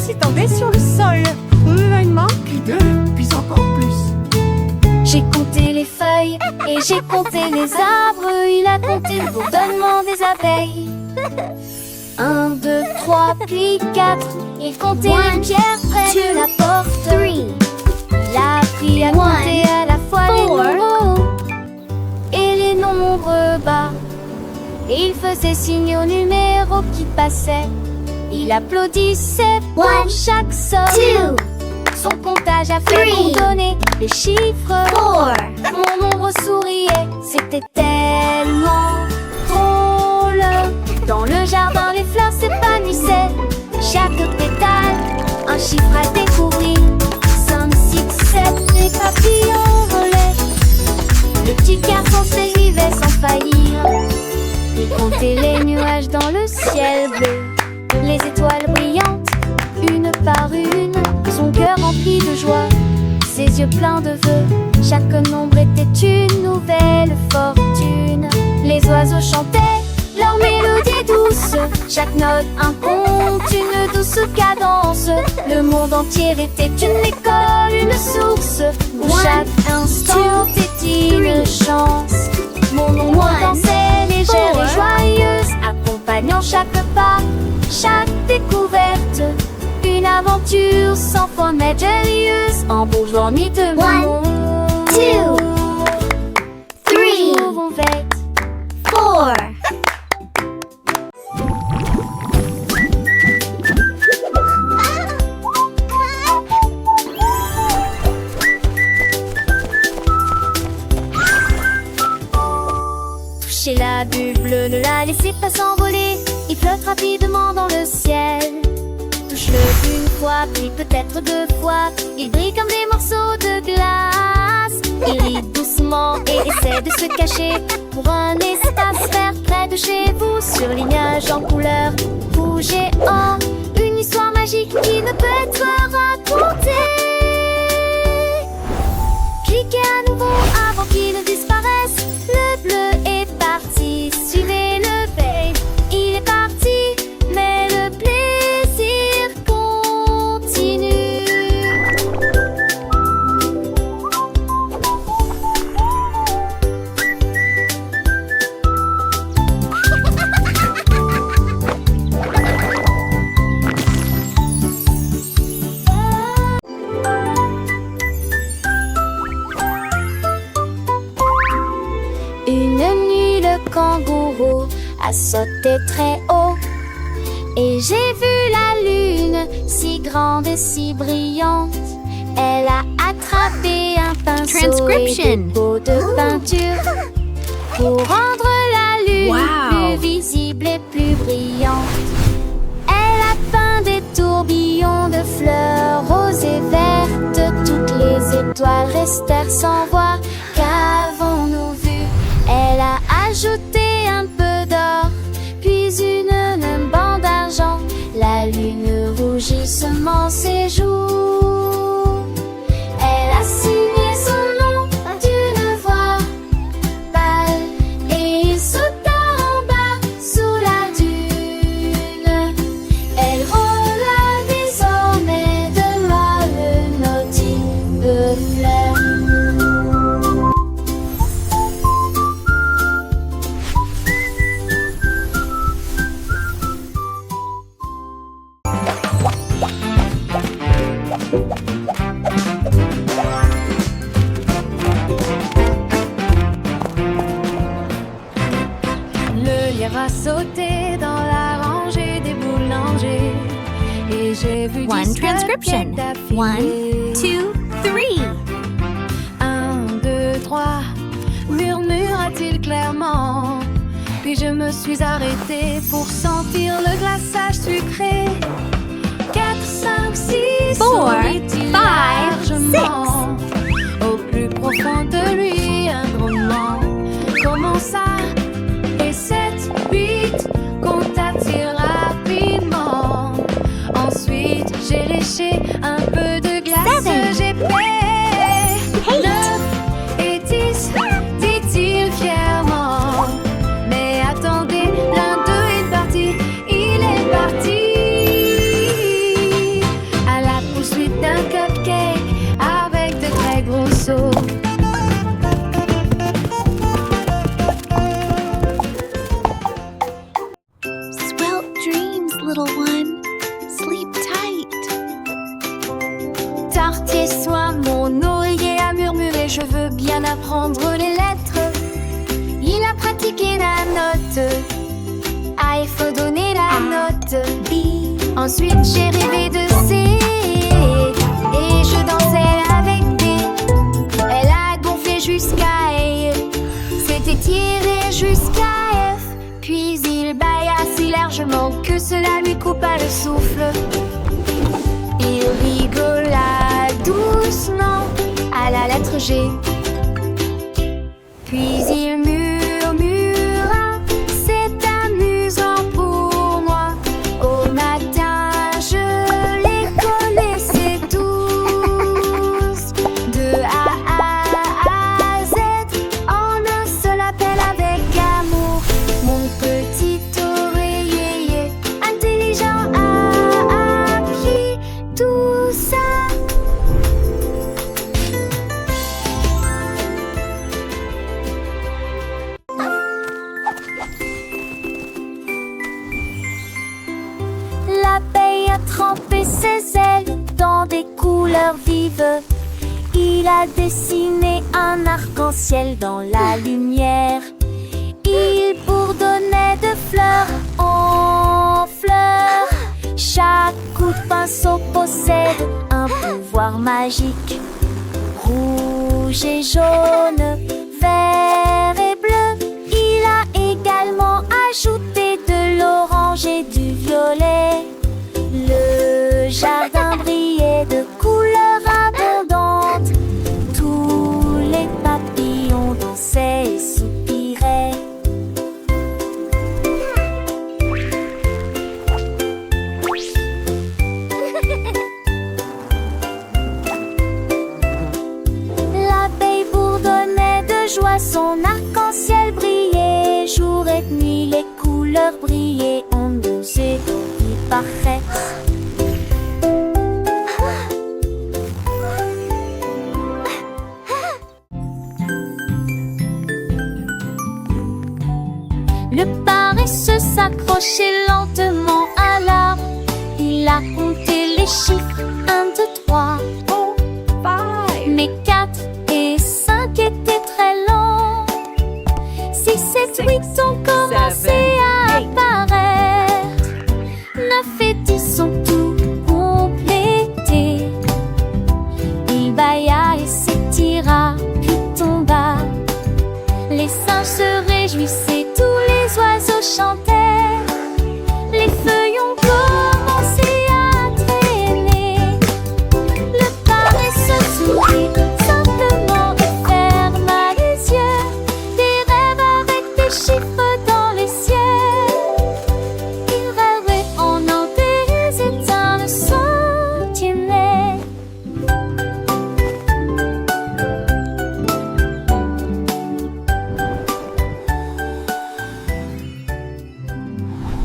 s'étendait sur le sol. Il manque 2, puis encore plus. J'ai compté les feuilles et j'ai compté les arbres. Il a compté le bourdonnement des abeilles. 1, 2, 3, puis 4. Il comptait une pierre près de la porte. 3. Il a appris à compter à la fois les nombres hauts et les nombres bas. Et il faisait signe aux numéros qui passaient. Il applaudissait pour chaque somme. Son comptage a fait bourdonner les chiffres. 4. Mon ombre souriait, c'était tellement drôle. Dans le jardin, les fleurs s'épanouissaient. Chaque pétale, un chiffre à découvrir. 5, 6, 7, les papillons volaient. Le petit garçon s'évivait sans faillir. Il comptait les nuages dans le ciel bleu. Les étoiles brillantes, une par une. Son cœur rempli de joie, ses yeux pleins de vœux. Chaque nombre était une nouvelle fortune. Les oiseaux chantaient leur mélodie douce. Chaque note un conte, une douce cadence. Le monde entier était une école, une source où chaque instant était une chance. Mon ombre dansait légère et joyeuse, accompagnant chaque pas, chaque découverte. Une aventure sans fin merveilleuse, en bourgeois de mon 1, 2, 3, 4. Touchez la bulle bleue, ne la laissez pas s'envoler. Il flotte rapidement dans le ciel. Touche-le une fois, puis peut-être 2 fois. Il brille comme des morceaux de glace. Il rit doucement et essaie de se cacher pour un espace vert près de chez vous. Surlignage en couleur rouge et or, une histoire magique qui ne peut être racontée. Cliquez à nouveau avant qu'il ne disparaisse. Le bleu est parti, suivez le vert. Il est parti, mais le plaisir continue. Une nuit, le kangourou a sauté très haut. Et j'ai vu la lune, si grande et si brillante. Elle a attrapé un pinceau et des pots de peinture pour rendre la lune plus visible et plus brillante. Elle a peint des tourbillons de fleurs roses et vertes. Toutes les étoiles restèrent sans voir. Qu'avons-nous vu? Elle a ajouté un peu d'or, puis une bande d'argent. La lune rougissement ses joues. Elle a signé son nom d'une voix pâle et il sauta en bas sous la dune. Elle rôla désormais de molles notices de fleurs. Le lièvre a sauté dans la rangée des boulangers et j'ai vu 1 transcription. 1, 2, 3. 1, 2, 3, murmura-t-il clairement. Puis je me suis arrêtée pour sentir le glaçage sucré. 4, 5, 6, 4, 5, largement. Au plus profond de lui, un grondement commença. Et 7, 8, compta-t-il rapidement. Ensuite, j'ai léché un peu de glace. 7, J'ai fait 9 et 10, dit-il fièrement. Mais attendez, l'un d'eux est parti, il est parti. little one. Sleep tight. Tard et soin, mon oreiller a murmuré, je veux bien apprendre les lettres. Il a pratiqué la note A, il faut donner la note B. Ensuite j'ai rêvé de C et je dansais avec D. Elle a gonflé jusqu'à E, s'était tiré jusqu'à F. Puis il bâilla si largement que cela lui coupa le souffle. Il rigola doucement à la lettre G. Puis il murmura, c'est amusant pour moi. Au matin, je les connaissais tous. De A à Z, en un seul appel avec amour. Mon petit oreiller intelligent a appris tout ça. L'abeille a trempé ses ailes dans des couleurs vives. Il a dessiné un arc-en-ciel dans la lumière. Il bourdonnait de fleur en fleur. Chaque coup de pinceau possède un pouvoir magique. Rouge et jaune, vert et bleu. Il a également ajouté de l'orange et du violet. Le jardin brillait de couleurs abondantes. Tous les papillons dansaient et soupiraient. L'abeille bourdonnait de joie, son arc-en-ciel brillait. Jour et nuit, les couleurs brillaient en deux et parfaites. Le paresseux s'accrochait lentement à l'arbre. Il a compté les chiffres 1, 2, 3. Mais 4 et 5 étaient très longs. 6, 7, 8 ont commencé à apparaître. 9 et 10 sont tout complétés. Il bâilla et s'étira, puis tomba. Les singes se réjouissaient